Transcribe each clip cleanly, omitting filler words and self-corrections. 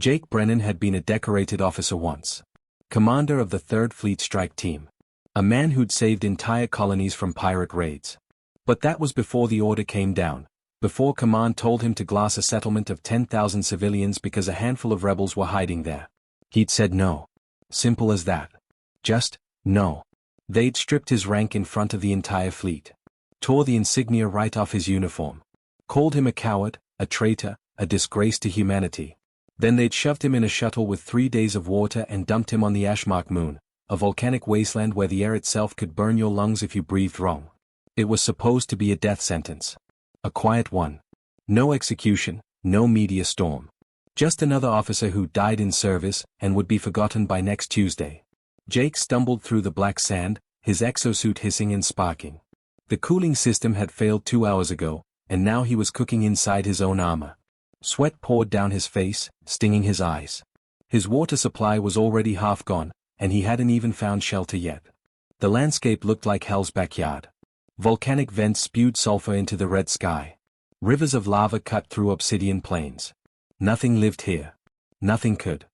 Jake Brennan had been a decorated officer once. Commander of the 3rd Fleet Strike Team. A man who'd saved entire colonies from pirate raids. But that was before the order came down, before command told him to glass a settlement of 10,000 civilians because a handful of rebels were hiding there. He'd said no. Simple as that. Just, no. They'd stripped his rank in front of the entire fleet. Tore the insignia right off his uniform. Called him a coward, a traitor, a disgrace to humanity. Then they'd shoved him in a shuttle with 3 days of water and dumped him on the Ashmark moon, a volcanic wasteland where the air itself could burn your lungs if you breathed wrong. It was supposed to be a death sentence. A quiet one. No execution, no media storm. Just another officer who died in service and would be forgotten by next Tuesday. Jake stumbled through the black sand, his exosuit hissing and sparking. The cooling system had failed 2 hours ago, and now he was cooking inside his own armor. Sweat poured down his face, stinging his eyes. His water supply was already half gone, and he hadn't even found shelter yet. The landscape looked like hell's backyard. Volcanic vents spewed sulfur into the red sky. Rivers of lava cut through obsidian plains. Nothing lived here. Nothing could.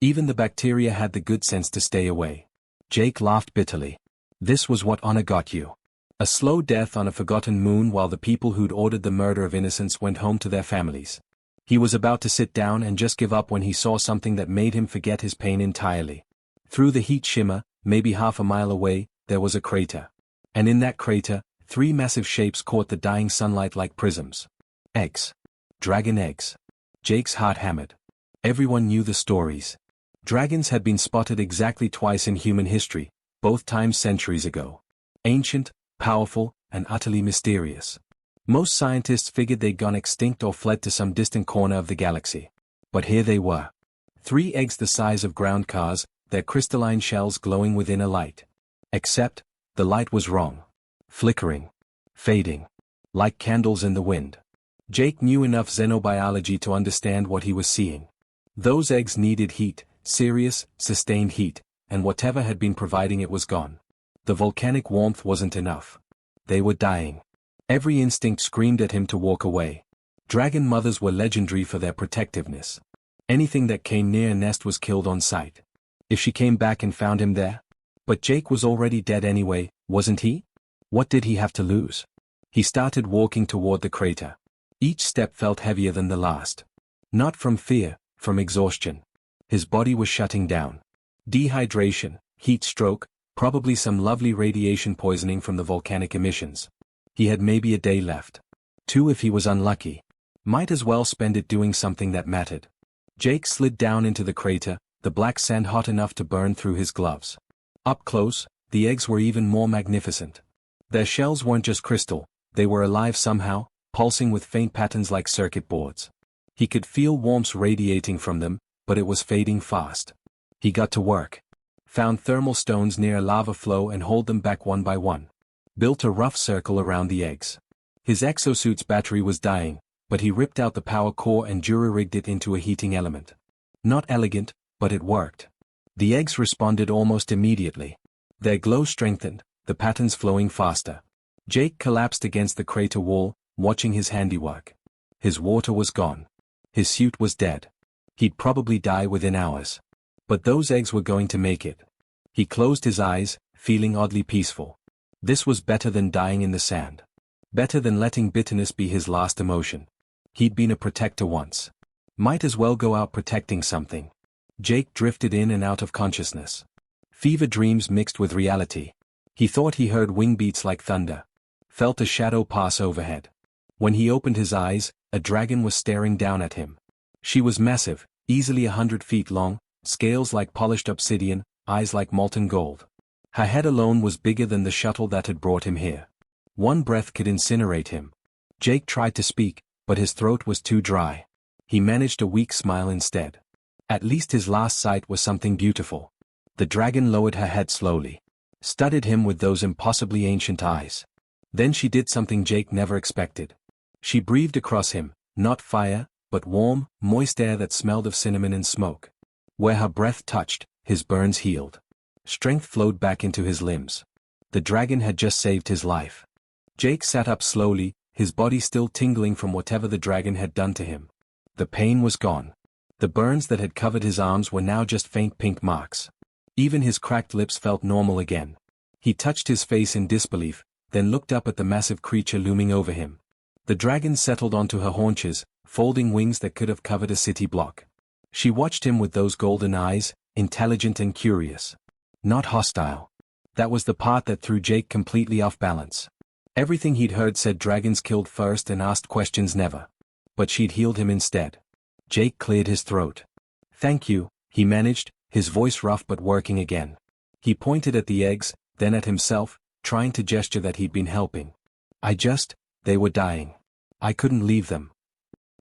Even the bacteria had the good sense to stay away. Jake laughed bitterly. This was what honor got you. A slow death on a forgotten moon while the people who'd ordered the murder of innocents went home to their families. He was about to sit down and just give up when he saw something that made him forget his pain entirely. Through the heat shimmer, maybe half a mile away, there was a crater. And in that crater, 3 massive shapes caught the dying sunlight like prisms. Eggs. Dragon eggs. Jake's heart hammered. Everyone knew the stories. Dragons had been spotted exactly twice in human history, both times centuries ago. Ancient, powerful, and utterly mysterious. Most scientists figured they'd gone extinct or fled to some distant corner of the galaxy. But here they were. 3 eggs the size of ground cars, their crystalline shells glowing within a light. Except, the light was wrong. Flickering. Fading. Like candles in the wind. Jake knew enough xenobiology to understand what he was seeing. Those eggs needed heat, serious, sustained heat, and whatever had been providing it was gone. The volcanic warmth wasn't enough. They were dying. Every instinct screamed at him to walk away. Dragon mothers were legendary for their protectiveness. Anything that came near a nest was killed on sight. If she came back and found him there? But Jake was already dead anyway, wasn't he? What did he have to lose? He started walking toward the crater. Each step felt heavier than the last. Not from fear, from exhaustion. His body was shutting down. Dehydration, heat stroke, probably some lovely radiation poisoning from the volcanic emissions. He had maybe a day left. 2 if he was unlucky. Might as well spend it doing something that mattered. Jake slid down into the crater, the black sand hot enough to burn through his gloves. Up close, the eggs were even more magnificent. Their shells weren't just crystal, they were alive somehow, pulsing with faint patterns like circuit boards. He could feel warmth radiating from them, but it was fading fast. He got to work. Found thermal stones near a lava flow and hauled them back one by one. Built a rough circle around the eggs. His exosuit's battery was dying, but he ripped out the power core and jury-rigged it into a heating element. Not elegant, but it worked. The eggs responded almost immediately. Their glow strengthened, the patterns flowing faster. Jake collapsed against the crater wall, watching his handiwork. His water was gone. His suit was dead. He'd probably die within hours. But those eggs were going to make it. He closed his eyes, feeling oddly peaceful. This was better than dying in the sand. Better than letting bitterness be his last emotion. He'd been a protector once. Might as well go out protecting something. Jake drifted in and out of consciousness. Fever dreams mixed with reality. He thought he heard wing beats like thunder. Felt a shadow pass overhead. When he opened his eyes, a dragon was staring down at him. She was massive, easily 100 feet long, scales like polished obsidian, eyes like molten gold. Her head alone was bigger than the shuttle that had brought him here. One breath could incinerate him. Jake tried to speak, but his throat was too dry. He managed a weak smile instead. At least his last sight was something beautiful. The dragon lowered her head slowly. Studied him with those impossibly ancient eyes. Then she did something Jake never expected. She breathed across him, not fire, but warm, moist air that smelled of cinnamon and smoke. Where her breath touched, his burns healed. Strength flowed back into his limbs. The dragon had just saved his life. Jake sat up slowly, his body still tingling from whatever the dragon had done to him. The pain was gone. The burns that had covered his arms were now just faint pink marks. Even his cracked lips felt normal again. He touched his face in disbelief, then looked up at the massive creature looming over him. The dragon settled onto her haunches, folding wings that could have covered a city block. She watched him with those golden eyes, intelligent and curious. Not hostile. That was the part that threw Jake completely off balance. Everything he'd heard said dragons killed first and asked questions never. But she'd healed him instead. Jake cleared his throat. "Thank you," he managed, his voice rough but working again. He pointed at the eggs, then at himself, trying to gesture that he'd been helping. They were dying. I couldn't leave them."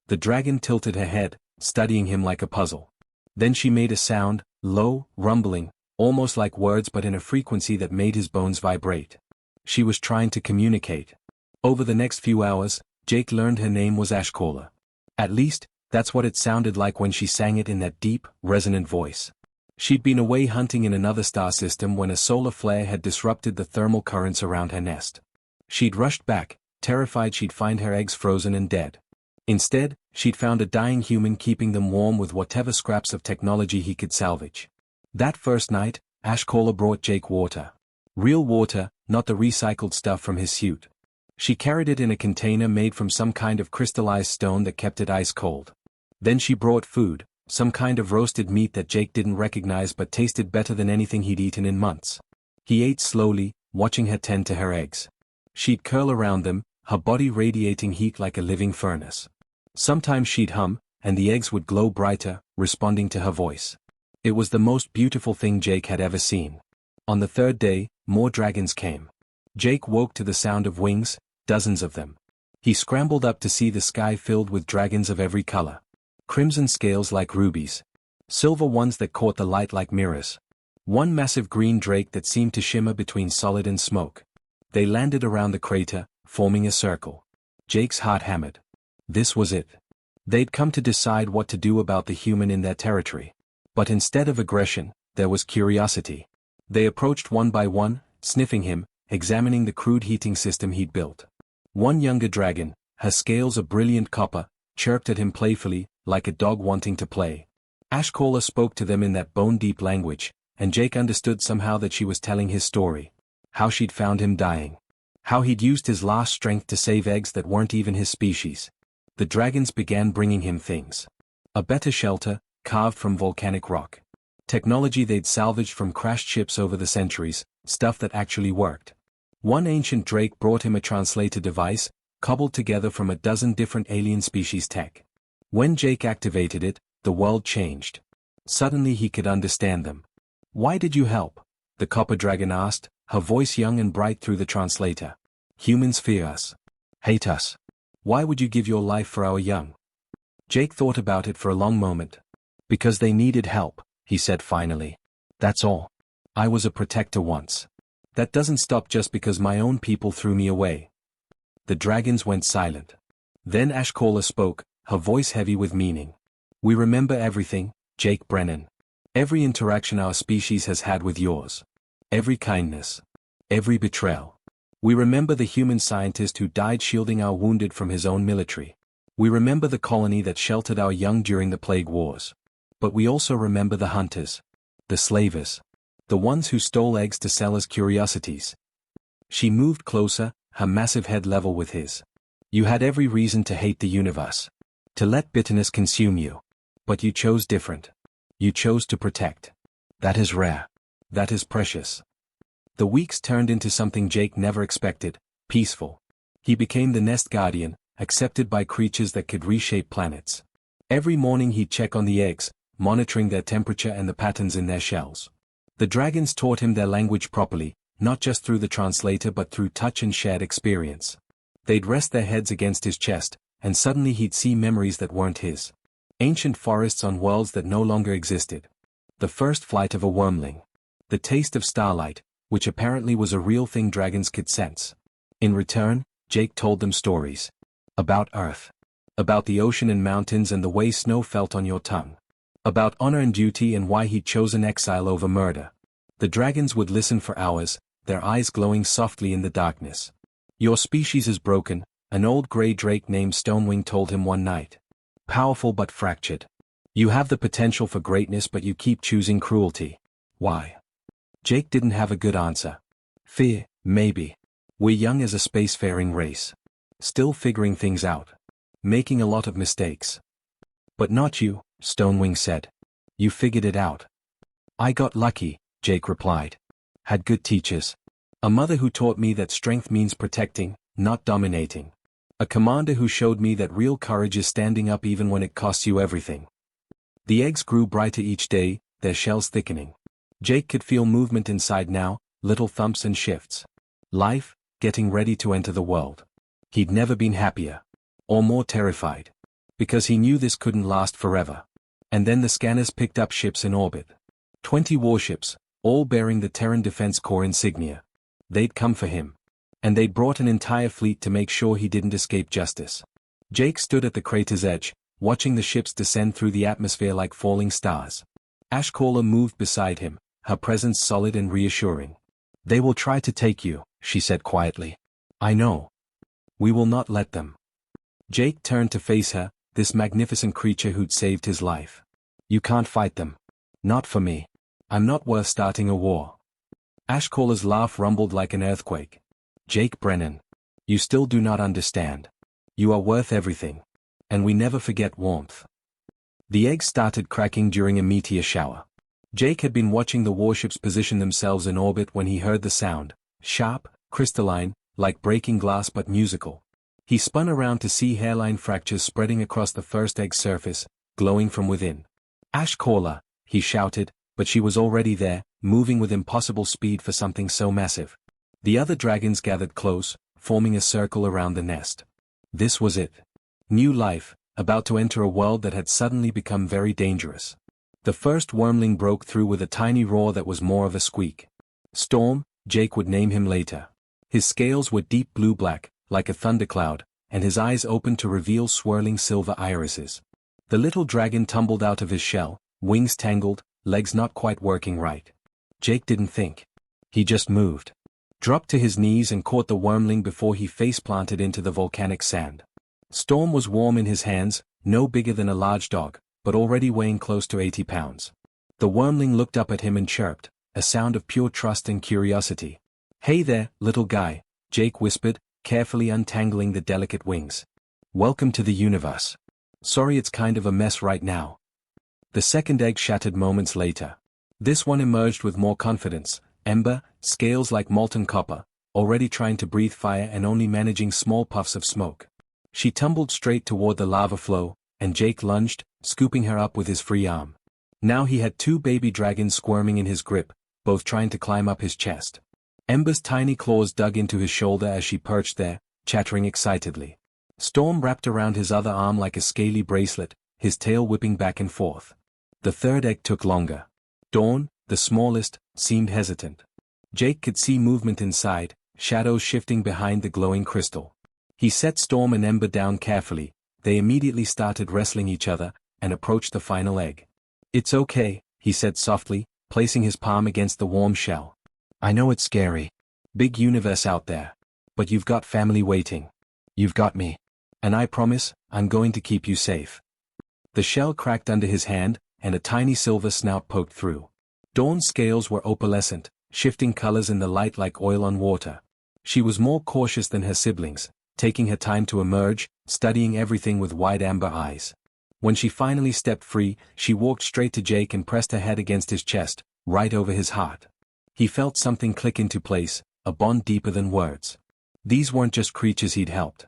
The dragon tilted her head, studying him like a puzzle. Then she made a sound, low, rumbling, almost like words but in a frequency that made his bones vibrate. She was trying to communicate. Over the next few hours, Jake learned her name was Ashcaller. At least, that's what it sounded like when she sang it in that deep, resonant voice. She'd been away hunting in another star system when a solar flare had disrupted the thermal currents around her nest. She'd rushed back, terrified she'd find her eggs frozen and dead. Instead, she'd found a dying human keeping them warm with whatever scraps of technology he could salvage. That first night, Ashcaller brought Jake water. Real water, not the recycled stuff from his suit. She carried it in a container made from some kind of crystallized stone that kept it ice cold. Then she brought food, some kind of roasted meat that Jake didn't recognize but tasted better than anything he'd eaten in months. He ate slowly, watching her tend to her eggs. She'd curl around them, her body radiating heat like a living furnace. Sometimes she'd hum, and the eggs would glow brighter, responding to her voice. It was the most beautiful thing Jake had ever seen. On the third day, more dragons came. Jake woke to the sound of wings, dozens of them. He scrambled up to see the sky filled with dragons of every color. Crimson scales like rubies. Silver ones that caught the light like mirrors. One massive green drake that seemed to shimmer between solid and smoke. They landed around the crater, forming a circle. Jake's heart hammered. This was it. They'd come to decide what to do about the human in their territory. But instead of aggression, there was curiosity. They approached one by one, sniffing him, examining the crude heating system he'd built. One younger dragon, her scales a brilliant copper, chirped at him playfully, like a dog wanting to play. Ashcaller spoke to them in that bone-deep language, and Jake understood somehow that she was telling his story. How she'd found him dying. How he'd used his last strength to save eggs that weren't even his species. The dragons began bringing him things. A better shelter, carved from volcanic rock. Technology they'd salvaged from crashed ships over the centuries, stuff that actually worked. One ancient drake brought him a translator device, cobbled together from a dozen different alien species tech. When Jake activated it, the world changed. Suddenly he could understand them. "Why did you help?" the copper dragon asked, her voice young and bright through the translator. "Humans fear us. Hate us. Why would you give your life for our young?" Jake thought about it for a long moment. "Because they needed help," he said finally. "That's all. I was a protector once. That doesn't stop just because my own people threw me away." The dragons went silent. Then Ashcaller spoke, her voice heavy with meaning. "We remember everything, Jake Brennan. Every interaction our species has had with yours. Every kindness. Every betrayal. We remember the human scientist who died shielding our wounded from his own military. We remember the colony that sheltered our young during the plague wars. But we also remember the hunters. The slavers. The ones who stole eggs to sell as curiosities." She moved closer, her massive head level with his. "You had every reason to hate the universe. To let bitterness consume you. But you chose different. You chose to protect. That is rare. That is precious." The weeks turned into something Jake never expected, peaceful. He became the nest guardian, accepted by creatures that could reshape planets. Every morning he'd check on the eggs, monitoring their temperature and the patterns in their shells. The dragons taught him their language properly, not just through the translator but through touch and shared experience. They'd rest their heads against his chest, and suddenly he'd see memories that weren't his. Ancient forests on worlds that no longer existed. The first flight of a wormling. The taste of starlight, which apparently was a real thing dragons could sense. In return, Jake told them stories. About Earth. About the ocean and mountains and the way snow felt on your tongue. About honor and duty and why he'd chosen exile over murder. The dragons would listen for hours, their eyes glowing softly in the darkness. "Your species is broken," an old gray drake named Stonewing told him one night. "Powerful but fractured. You have the potential for greatness but you keep choosing cruelty. Why? Jake didn't have a good answer. Fear, maybe. We're young as a spacefaring race. Still figuring things out. Making a lot of mistakes. But not you, Stonewing said. You figured it out. I got lucky, Jake replied. Had good teachers. A mother who taught me that strength means protecting, not dominating. A commander who showed me that real courage is standing up even when it costs you everything. The eggs grew brighter each day, their shells thickening. Jake could feel movement inside now, little thumps and shifts. Life, getting ready to enter the world. He'd never been happier. Or more terrified. Because he knew this couldn't last forever. And then the scanners picked up ships in orbit. 20 warships, all bearing the Terran Defense Corps insignia. They'd come for him. And they'd brought an entire fleet to make sure he didn't escape justice. Jake stood at the crater's edge, watching the ships descend through the atmosphere like falling stars. Ashcaller moved beside him, her presence solid and reassuring. They will try to take you, she said quietly. I know. We will not let them. Jake turned to face her, this magnificent creature who'd saved his life. You can't fight them. Not for me. I'm not worth starting a war. Ashcaller's laugh rumbled like an earthquake. Jake Brennan. You still do not understand. You are worth everything. And we never forget warmth. The eggs started cracking during a meteor shower. Jake had been watching the warships position themselves in orbit when he heard the sound, sharp, crystalline, like breaking glass but musical. He spun around to see hairline fractures spreading across the first egg's surface, glowing from within. Ashcaller, he shouted, but she was already there, moving with impossible speed for something so massive. The other dragons gathered close, forming a circle around the nest. This was it. New life, about to enter a world that had suddenly become very dangerous. The first wormling broke through with a tiny roar that was more of a squeak. Storm, Jake would name him later. His scales were deep blue-black, like a thundercloud, and his eyes opened to reveal swirling silver irises. The little dragon tumbled out of his shell, wings tangled, legs not quite working right. Jake didn't think. He just moved. Dropped to his knees and caught the wormling before he face-planted into the volcanic sand. Storm was warm in his hands, no bigger than a large dog, but already weighing close to 80 pounds. The wormling looked up at him and chirped, a sound of pure trust and curiosity. Hey there, little guy, Jake whispered, carefully untangling the delicate wings. Welcome to the universe. Sorry it's kind of a mess right now. The second egg shattered moments later. This one emerged with more confidence, ember, scales like molten copper, already trying to breathe fire and only managing small puffs of smoke. She tumbled straight toward the lava flow, and Jake lunged, scooping her up with his free arm. Now he had 2 baby dragons squirming in his grip, both trying to climb up his chest. Ember's tiny claws dug into his shoulder as she perched there, chattering excitedly. Storm wrapped around his other arm like a scaly bracelet, his tail whipping back and forth. The third egg took longer. Dawn, the smallest, seemed hesitant. Jake could see movement inside, shadows shifting behind the glowing crystal. He set Storm and Ember down carefully. They immediately started wrestling each other, and approached the final egg. It's okay, he said softly, placing his palm against the warm shell. I know it's scary. Big universe out there. But you've got family waiting. You've got me. And I promise, I'm going to keep you safe. The shell cracked under his hand, and a tiny silver snout poked through. Dawn's scales were opalescent, shifting colors in the light like oil on water. She was more cautious than her siblings, taking her time to emerge, studying everything with wide amber eyes. When she finally stepped free, she walked straight to Jake and pressed her head against his chest, right over his heart. He felt something click into place, a bond deeper than words. These weren't just creatures he'd helped.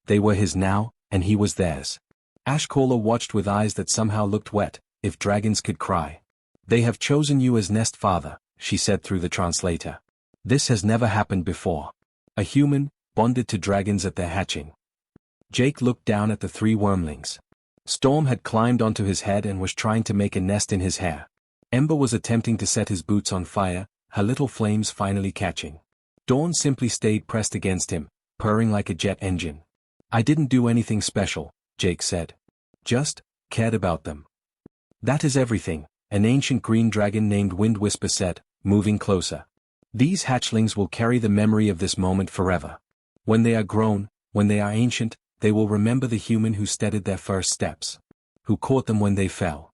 They were his now, and he was theirs. Ashcaller watched with eyes that somehow looked wet, if dragons could cry. They have chosen you as nest father, she said through the translator. This has never happened before. A human, bonded to dragons at their hatching. Jake looked down at the 3 wormlings. Storm had climbed onto his head and was trying to make a nest in his hair. Ember was attempting to set his boots on fire, her little flames finally catching. Dawn simply stayed pressed against him, purring like a jet engine. I didn't do anything special, Jake said. Just cared about them. That is everything, an ancient green dragon named Wind Whisper said, moving closer. These hatchlings will carry the memory of this moment forever. When they are grown, when they are ancient, they will remember the human who steadied their first steps. Who caught them when they fell.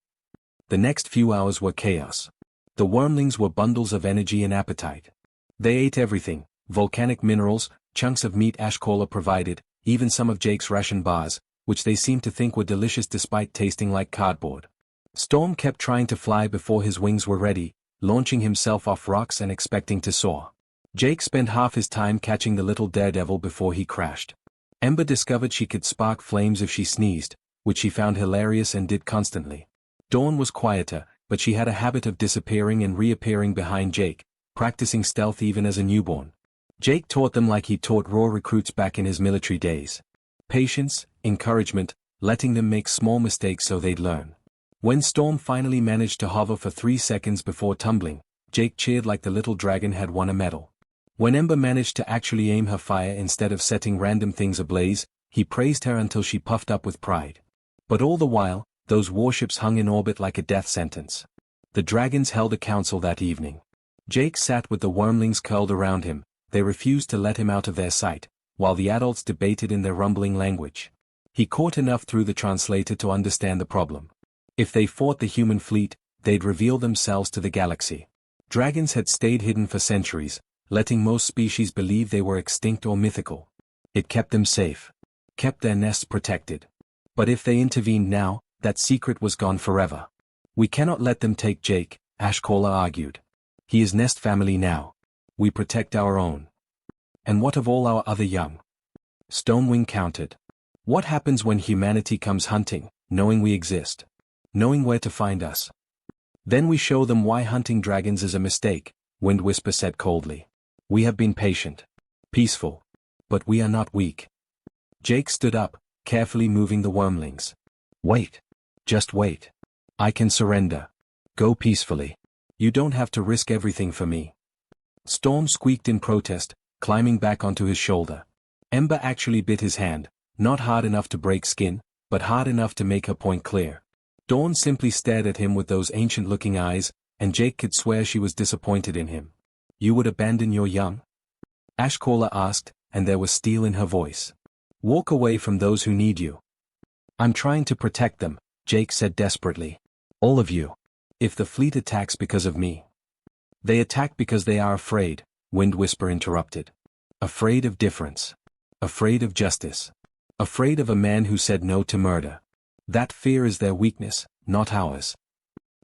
The next few hours were chaos. The wormlings were bundles of energy and appetite. They ate everything: volcanic minerals, chunks of meat Ashcaller provided, even some of Jake's ration bars, which they seemed to think were delicious despite tasting like cardboard. Storm kept trying to fly before his wings were ready, launching himself off rocks and expecting to soar. Jake spent half his time catching the little daredevil before he crashed. Ember discovered she could spark flames if she sneezed, which she found hilarious and did constantly. Dawn was quieter, but she had a habit of disappearing and reappearing behind Jake, practicing stealth even as a newborn. Jake taught them like he taught raw recruits back in his military days. Patience, encouragement, letting them make small mistakes so they'd learn. When Storm finally managed to hover for 3 seconds before tumbling, Jake cheered like the little dragon had won a medal. When Ember managed to actually aim her fire instead of setting random things ablaze, he praised her until she puffed up with pride. But all the while, those warships hung in orbit like a death sentence. The dragons held a council that evening. Jake sat with the wormlings curled around him. They refused to let him out of their sight, while the adults debated in their rumbling language. He caught enough through the translator to understand the problem. If they fought the human fleet, they'd reveal themselves to the galaxy. Dragons had stayed hidden for centuries, letting most species believe they were extinct or mythical. It kept them safe. Kept their nests protected. But if they intervened now, that secret was gone forever. We cannot let them take Jake, Ashcaller argued. He is nest family now. We protect our own. And what of all our other young? Stonewing countered. What happens when humanity comes hunting, knowing we exist? Knowing where to find us? Then we show them why hunting dragons is a mistake, Wind Whisper said coldly. We have been patient. Peaceful. But we are not weak. Jake stood up, carefully moving the wormlings. Wait. Just wait. I can surrender. Go peacefully. You don't have to risk everything for me. Storm squeaked in protest, climbing back onto his shoulder. Ember actually bit his hand, not hard enough to break skin, but hard enough to make her point clear. Dawn simply stared at him with those ancient-looking eyes, and Jake could swear she was disappointed in him. You would abandon your young? Ashcaller asked, and there was steel in her voice. Walk away from those who need you. I'm trying to protect them, Jake said desperately. All of you. If the fleet attacks because of me. They attack because they are afraid, Wind Whisper interrupted. Afraid of difference. Afraid of justice. Afraid of a man who said no to murder. That fear is their weakness, not ours.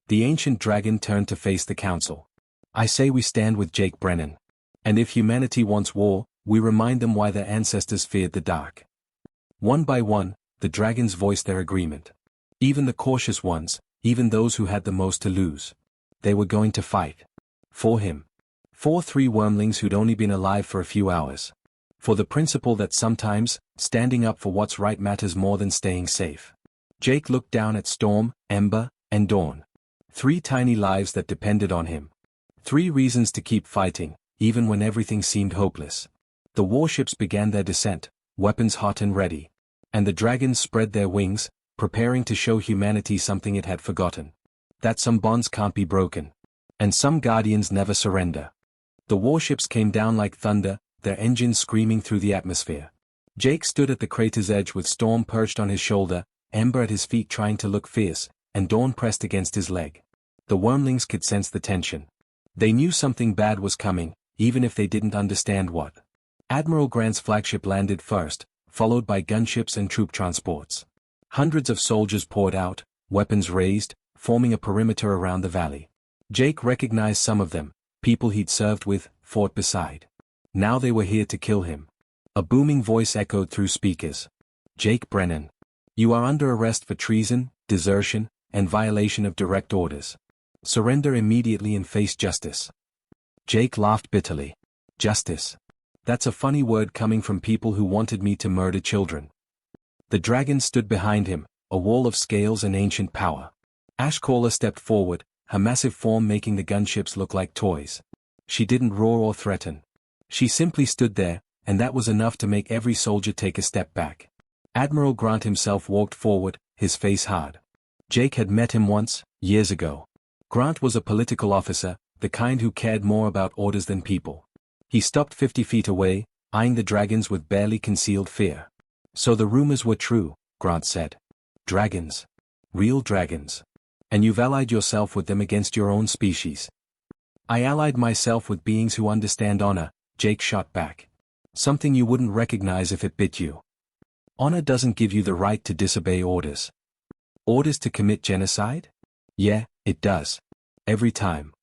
The ancient dragon turned to face the council. I say we stand with Jake Brennan. And if humanity wants war, we remind them why their ancestors feared the dark. One by one, the dragons voiced their agreement. Even the cautious ones, even those who had the most to lose. They were going to fight. For him. For 3 wormlings who'd only been alive for a few hours. For the principle that sometimes, standing up for what's right matters more than staying safe. Jake looked down at Storm, Ember, and Dawn. 3 tiny lives that depended on him. 3 reasons to keep fighting, even when everything seemed hopeless. The warships began their descent, weapons hot and ready. And the dragons spread their wings, preparing to show humanity something it had forgotten. That some bonds can't be broken. And some guardians never surrender. The warships came down like thunder, their engines screaming through the atmosphere. Jake stood at the crater's edge with Storm perched on his shoulder, Ember at his feet trying to look fierce, and Dawn pressed against his leg. The wormlings could sense the tension. They knew something bad was coming, even if they didn't understand what. Admiral Grant's flagship landed first, followed by gunships and troop transports. Hundreds of soldiers poured out, weapons raised, forming a perimeter around the valley. Jake recognized some of them, people he'd served with, fought beside. Now they were here to kill him. A booming voice echoed through speakers. Jake Brennan. You are under arrest for treason, desertion, and violation of direct orders. Surrender immediately and face justice. Jake laughed bitterly. Justice. That's a funny word coming from people who wanted me to murder children. The dragon stood behind him, a wall of scales and ancient power. Ashcaller stepped forward, her massive form making the gunships look like toys. She didn't roar or threaten. She simply stood there, and that was enough to make every soldier take a step back. Admiral Grant himself walked forward, his face hard. Jake had met him once, years ago. Grant was a political officer, the kind who cared more about orders than people. He stopped 50 feet away, eyeing the dragons with barely concealed fear. So the rumors were true, Grant said. Dragons. Real dragons. And you've allied yourself with them against your own species. I allied myself with beings who understand honor, Jake shot back. Something you wouldn't recognize if it bit you. Honor doesn't give you the right to disobey orders. Orders to commit genocide? Yeah, it does. Every time.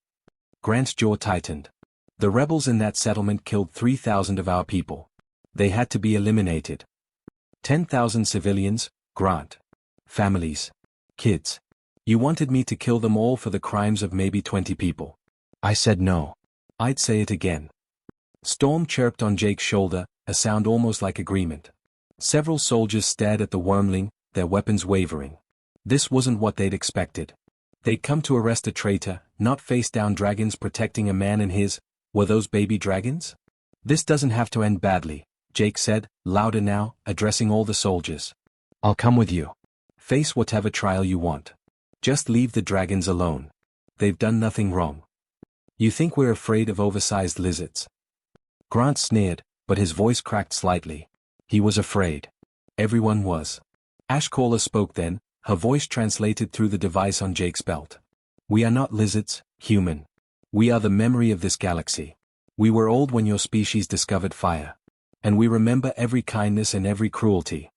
Grant's jaw tightened. The rebels in that settlement killed 3,000 of our people. They had to be eliminated. 10,000 civilians, Grant. Families. Kids. You wanted me to kill them all for the crimes of maybe 20 people. I said no. I'd say it again. Storm chirped on Jake's shoulder, a sound almost like agreement. Several soldiers stared at the wormling, their weapons wavering. This wasn't what they'd expected. They'd come to arrest a traitor, not face down dragons protecting a man and his. Were those baby dragons? This doesn't have to end badly, Jake said, louder now, addressing all the soldiers. I'll come with you. Face whatever trial you want. Just leave the dragons alone. They've done nothing wrong. You think we're afraid of oversized lizards? Grant sneered, but his voice cracked slightly. He was afraid. Everyone was. Ashcaller spoke then, her voice translated through the device on Jake's belt. We are not lizards, human. We are the memory of this galaxy. We were old when your species discovered fire. And we remember every kindness and every cruelty.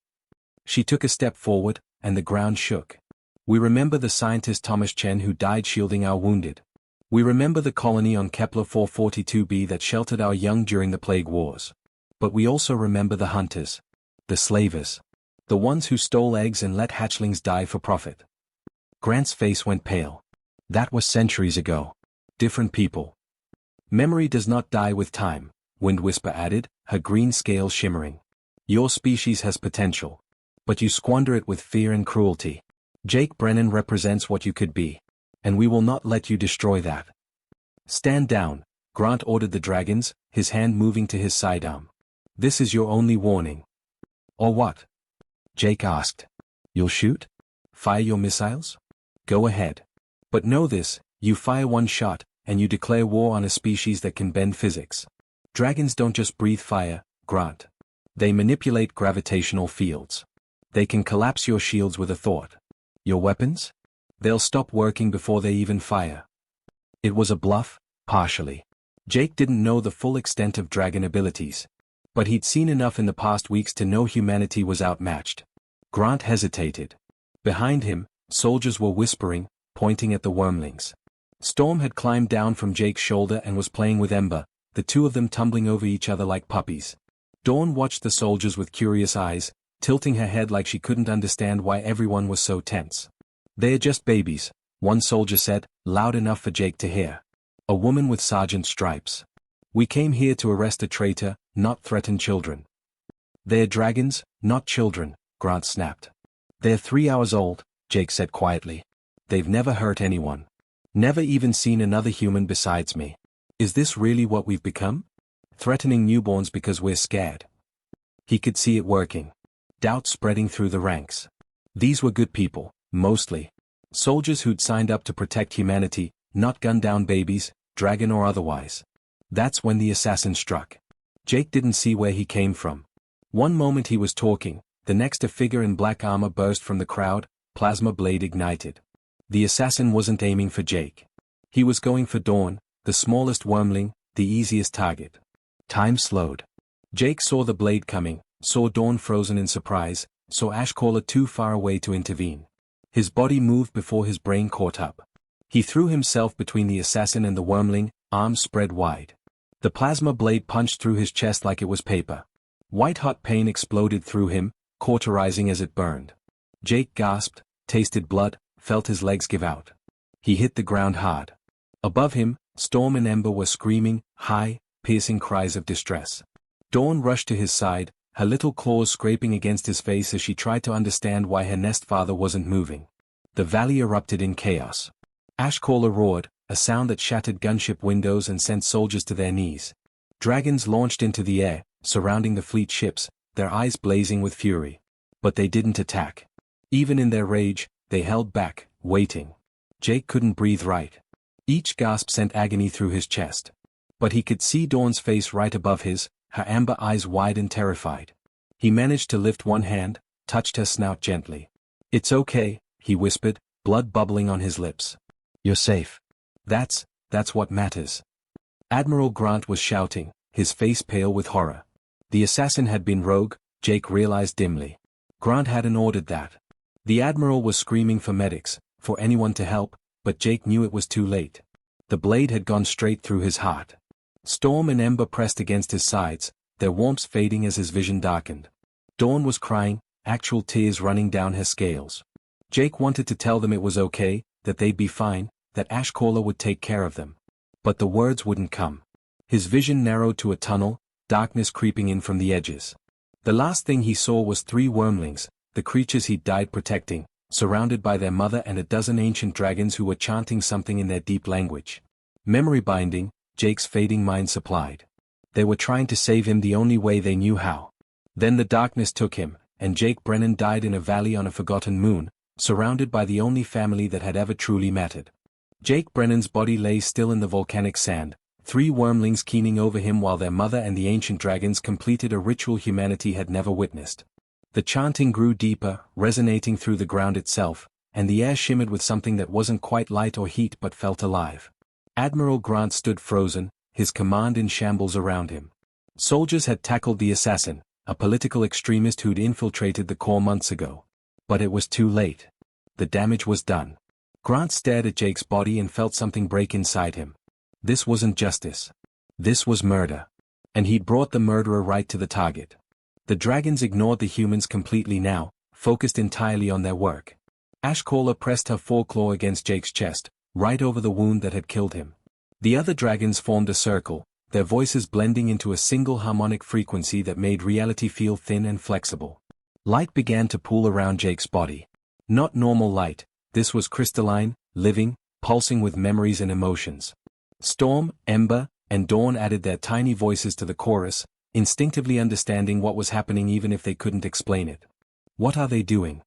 She took a step forward, and the ground shook. We remember the scientist Thomas Chen who died shielding our wounded. We remember the colony on Kepler 442b that sheltered our young during the plague wars. But we also remember the hunters. The slavers. The ones who stole eggs and let hatchlings die for profit. Grant's face went pale. That was centuries ago. Different people. Memory does not die with time, Wind Whisper added, her green scales shimmering. Your species has potential. But you squander it with fear and cruelty. Jake Brennan represents what you could be. And we will not let you destroy that. Stand down, Grant ordered the dragons, his hand moving to his sidearm. This is your only warning. Or what? Jake asked. You'll shoot? Fire your missiles? Go ahead. But know this, you fire one shot, and you declare war on a species that can bend physics. Dragons don't just breathe fire, Grant. They manipulate gravitational fields. They can collapse your shields with a thought. Your weapons? They'll stop working before they even fire. It was a bluff, partially. Jake didn't know the full extent of dragon abilities. But he'd seen enough in the past weeks to know humanity was outmatched. Grant hesitated. Behind him, soldiers were whispering, pointing at the wormlings. Storm had climbed down from Jake's shoulder and was playing with Ember, the two of them tumbling over each other like puppies. Dawn watched the soldiers with curious eyes, tilting her head like she couldn't understand why everyone was so tense. They're just babies, one soldier said, loud enough for Jake to hear. A woman with sergeant's stripes. We came here to arrest a traitor, not threaten children. They're dragons, not children, Grant snapped. They're 3 hours old, Jake said quietly. They've never hurt anyone. Never even seen another human besides me. Is this really what we've become? Threatening newborns because we're scared. He could see it working. Doubt spreading through the ranks. These were good people, mostly. Soldiers who'd signed up to protect humanity, not gun down babies, dragon or otherwise. That's when the assassin struck. Jake didn't see where he came from. One moment he was talking, the next a figure in black armor burst from the crowd, plasma blade ignited. The assassin wasn't aiming for Jake. He was going for Dawn, the smallest wormling, the easiest target. Time slowed. Jake saw the blade coming, saw Dawn frozen in surprise, saw Ashcaller too far away to intervene. His body moved before his brain caught up. He threw himself between the assassin and the wormling, arms spread wide. The plasma blade punched through his chest like it was paper. White-hot pain exploded through him, cauterizing as it burned. Jake gasped, tasted blood, felt his legs give out. He hit the ground hard. Above him, Storm and Ember were screaming, high, piercing cries of distress. Dawn rushed to his side, her little claws scraping against his face as she tried to understand why her nest father wasn't moving. The valley erupted in chaos. Ashcaller roared, a sound that shattered gunship windows and sent soldiers to their knees. Dragons launched into the air, surrounding the fleet ships, their eyes blazing with fury. But they didn't attack. Even in their rage, they held back, waiting. Jake couldn't breathe right. Each gasp sent agony through his chest. But he could see Dawn's face right above his, her amber eyes wide and terrified. He managed to lift one hand, touched her snout gently. It's okay, he whispered, blood bubbling on his lips. "You're safe. That's what matters." Admiral Grant was shouting, his face pale with horror. The assassin had been rogue, Jake realized dimly. Grant hadn't ordered that. The Admiral was screaming for medics, for anyone to help, but Jake knew it was too late. The blade had gone straight through his heart. Storm and Ember pressed against his sides, their warmth fading as his vision darkened. Dawn was crying, actual tears running down her scales. Jake wanted to tell them it was okay, that they'd be fine, that Ashcaller would take care of them. But the words wouldn't come. His vision narrowed to a tunnel, darkness creeping in from the edges. The last thing he saw was 3 wormlings, the creatures he'd died protecting, surrounded by their mother and a dozen ancient dragons who were chanting something in their deep language. Memory binding, Jake's fading mind supplied. They were trying to save him the only way they knew how. Then the darkness took him, and Jake Brennan died in a valley on a forgotten moon, surrounded by the only family that had ever truly mattered. Jake Brennan's body lay still in the volcanic sand, 3 wormlings keening over him while their mother and the ancient dragons completed a ritual humanity had never witnessed. The chanting grew deeper, resonating through the ground itself, and the air shimmered with something that wasn't quite light or heat but felt alive. Admiral Grant stood frozen, his command in shambles around him. Soldiers had tackled the assassin, a political extremist who'd infiltrated the Corps months ago. But it was too late. The damage was done. Grant stared at Jake's body and felt something break inside him. This wasn't justice. This was murder. And he'd brought the murderer right to the target. The dragons ignored the humans completely now, focused entirely on their work. Ashcaller pressed her foreclaw against Jake's chest, right over the wound that had killed him. The other dragons formed a circle, their voices blending into a single harmonic frequency that made reality feel thin and flexible. Light began to pool around Jake's body. Not normal light, this was crystalline, living, pulsing with memories and emotions. Storm, Ember, and Dawn added their tiny voices to the chorus, instinctively understanding what was happening even if they couldn't explain it. "What are they doing?"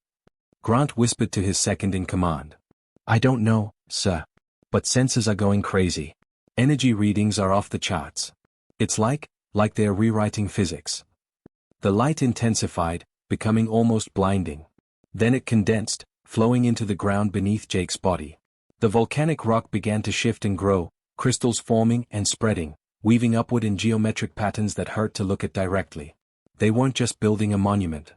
Grant whispered to his second in command. "I don't know, sir. But sensors are going crazy. Energy readings are off the charts. It's like they're rewriting physics." The light intensified, becoming almost blinding. Then it condensed, flowing into the ground beneath Jake's body. The volcanic rock began to shift and grow, crystals forming and spreading, weaving upward in geometric patterns that hurt to look at directly. They weren't just building a monument.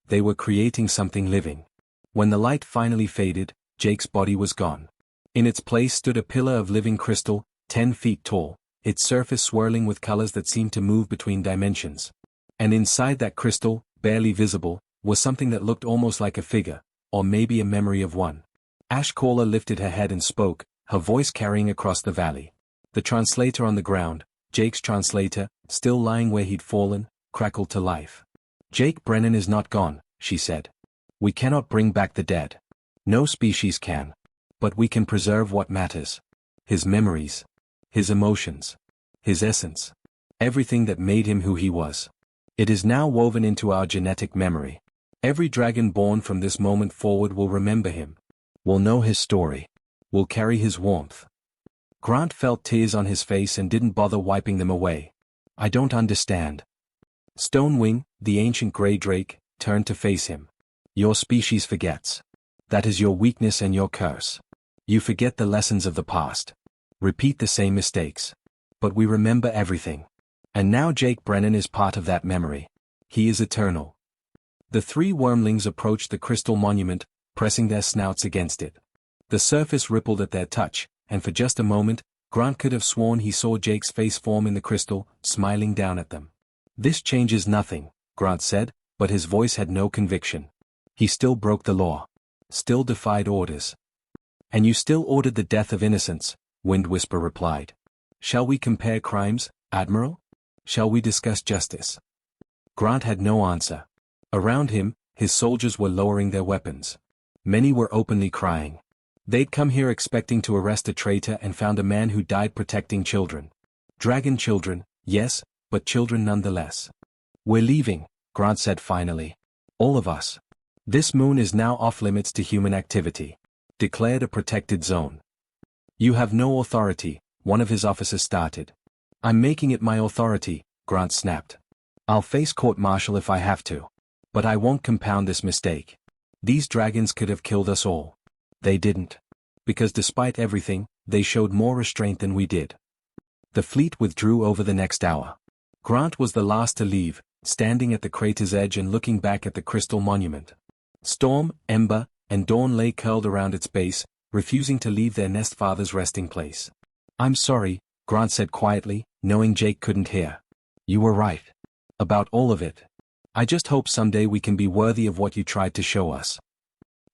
They were creating something living. When the light finally faded, Jake's body was gone. In its place stood a pillar of living crystal, 10 feet tall, its surface swirling with colors that seemed to move between dimensions. And inside that crystal, barely visible, was something that looked almost like a figure, or maybe a memory of one. Ashcaller lifted her head and spoke, her voice carrying across the valley. The translator on the ground, Jake's translator, still lying where he'd fallen, crackled to life. "Jake Brennan is not gone," she said. "We cannot bring back the dead. No species can. But we can preserve what matters. His memories. His emotions. His essence. Everything that made him who he was. It is now woven into our genetic memory. Every dragon born from this moment forward will remember him. Will know his story. Will carry his warmth." Grant felt tears on his face and didn't bother wiping them away. "I don't understand." Stonewing, the ancient grey drake, turned to face him. "Your species forgets. That is your weakness and your curse. You forget the lessons of the past. Repeat the same mistakes. But we remember everything. And now Jake Brennan is part of that memory. He is eternal." The 3 wormlings approached the crystal monument, pressing their snouts against it. The surface rippled at their touch, and for just a moment, Grant could have sworn he saw Jake's face form in the crystal, smiling down at them. "This changes nothing," Grant said, but his voice had no conviction. "He still broke the law. Still defied orders." "And you still ordered the death of innocents," Wind Whisper replied. "Shall we compare crimes, Admiral? Shall we discuss justice?" Grant had no answer. Around him, his soldiers were lowering their weapons. Many were openly crying. They'd come here expecting to arrest a traitor and found a man who died protecting children. Dragon children, yes, but children nonetheless. "We're leaving," Grant said finally. "All of us. This moon is now off-limits to human activity. Declared a protected zone." "You have no authority," one of his officers started. "I'm making it my authority," Grant snapped. "I'll face court-martial if I have to. But I won't compound this mistake. These dragons could have killed us all. They didn't. Because despite everything, they showed more restraint than we did. The fleet withdrew over the next hour. Grant was the last to leave, standing at the crater's edge and looking back at the crystal monument. Storm, Ember, and Dawn lay curled around its base, refusing to leave their nest father's resting place. "I'm sorry," Grant said quietly, knowing Jake couldn't hear. "You were right. About all of it. I just hope someday we can be worthy of what you tried to show us."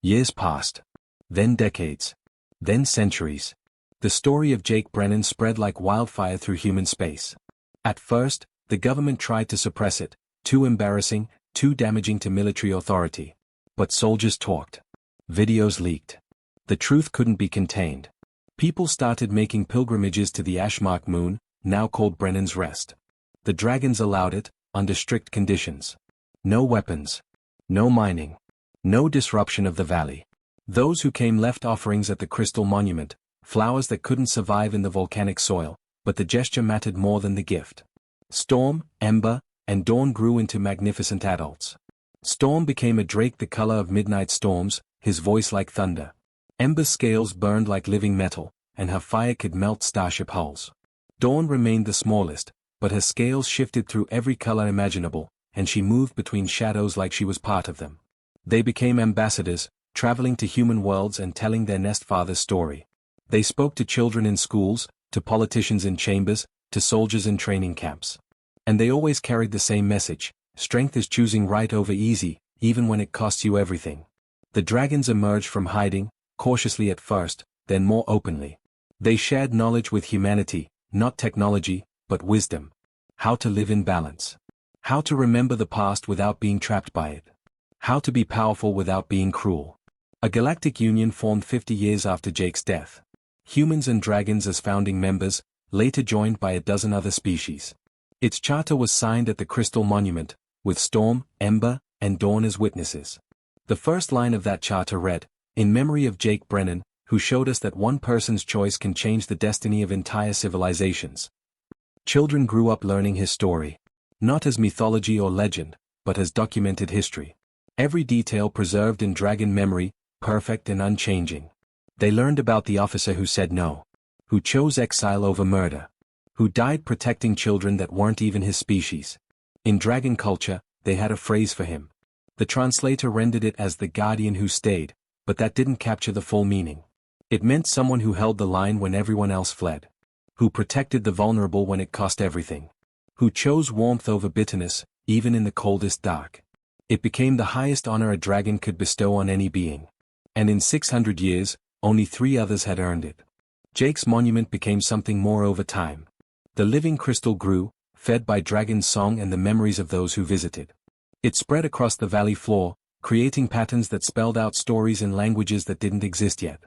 Years passed. Then decades. Then centuries. The story of Jake Brennan spread like wildfire through human space. At first, the government tried to suppress it, too embarrassing, too damaging to military authority. But soldiers talked. Videos leaked. The truth couldn't be contained. People started making pilgrimages to the Ashmark moon, now called Brennan's Rest. The dragons allowed it, under strict conditions. No weapons. No mining. No disruption of the valley. Those who came left offerings at the crystal monument, flowers that couldn't survive in the volcanic soil, but the gesture mattered more than the gift. Storm, Ember, and Dawn grew into magnificent adults. Storm became a drake the color of midnight storms, his voice like thunder. Ember's scales burned like living metal, and her fire could melt starship hulls. Dawn remained the smallest, but her scales shifted through every color imaginable, and she moved between shadows like she was part of them. They became ambassadors, traveling to human worlds and telling their nest father's story. They spoke to children in schools, to politicians in chambers, to soldiers in training camps. And they always carried the same message: strength is choosing right over easy, even when it costs you everything. The dragons emerged from hiding, cautiously at first, then more openly. They shared knowledge with humanity, not technology, but wisdom. How to live in balance. How to remember the past without being trapped by it. How to be powerful without being cruel. A galactic union formed 50 years after Jake's death. Humans and dragons as founding members, later joined by a dozen other species. Its charter was signed at the Crystal Monument, with Storm, Ember, and Dawn as witnesses. The first line of that charter read, "In memory of Jake Brennan, who showed us that one person's choice can change the destiny of entire civilizations." Children grew up learning his story. Not as mythology or legend, but as documented history. Every detail preserved in dragon memory, perfect and unchanging. They learned about the officer who said no. Who chose exile over murder. Who died protecting children that weren't even his species. In dragon culture, they had a phrase for him. The translator rendered it as the guardian who stayed, but that didn't capture the full meaning. It meant someone who held the line when everyone else fled. Who protected the vulnerable when it cost everything. Who chose warmth over bitterness, even in the coldest dark. It became the highest honor a dragon could bestow on any being. And in 600 years, only 3 others had earned it. Jake's monument became something more over time. The living crystal grew, fed by dragon's song and the memories of those who visited. It spread across the valley floor, creating patterns that spelled out stories in languages that didn't exist yet.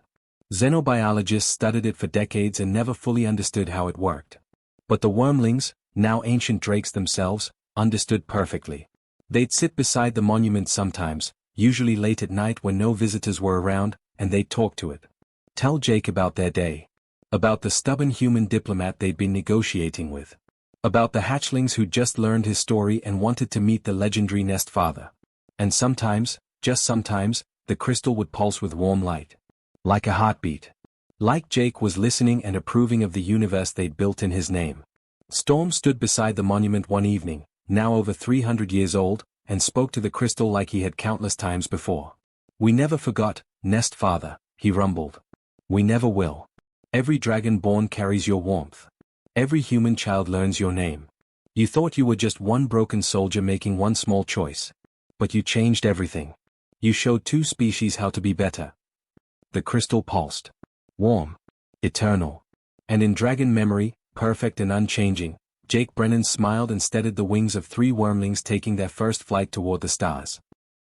Xenobiologists studied it for decades and never fully understood how it worked. But the wormlings, now ancient drakes themselves, understood perfectly. They'd sit beside the monument sometimes, usually late at night when no visitors were around, and they'd talk to it. Tell Jake about their day. About the stubborn human diplomat they'd been negotiating with. About the hatchlings who'd just learned his story and wanted to meet the legendary nest father. And sometimes, just sometimes, the crystal would pulse with warm light. Like a heartbeat. Like Jake was listening and approving of the universe they'd built in his name. Storm stood beside the monument one evening, now over 300 years old, and spoke to the crystal like he had countless times before. "We never forgot, Nest Father," he rumbled. "We never will. Every dragon born carries your warmth. Every human child learns your name. You thought you were just one broken soldier making one small choice. But you changed everything. You showed 2 species how to be better." The crystal pulsed. Warm. Eternal. And in dragon memory, perfect and unchanging, Jake Brennan smiled and steadied the wings of 3 wormlings taking their first flight toward the stars.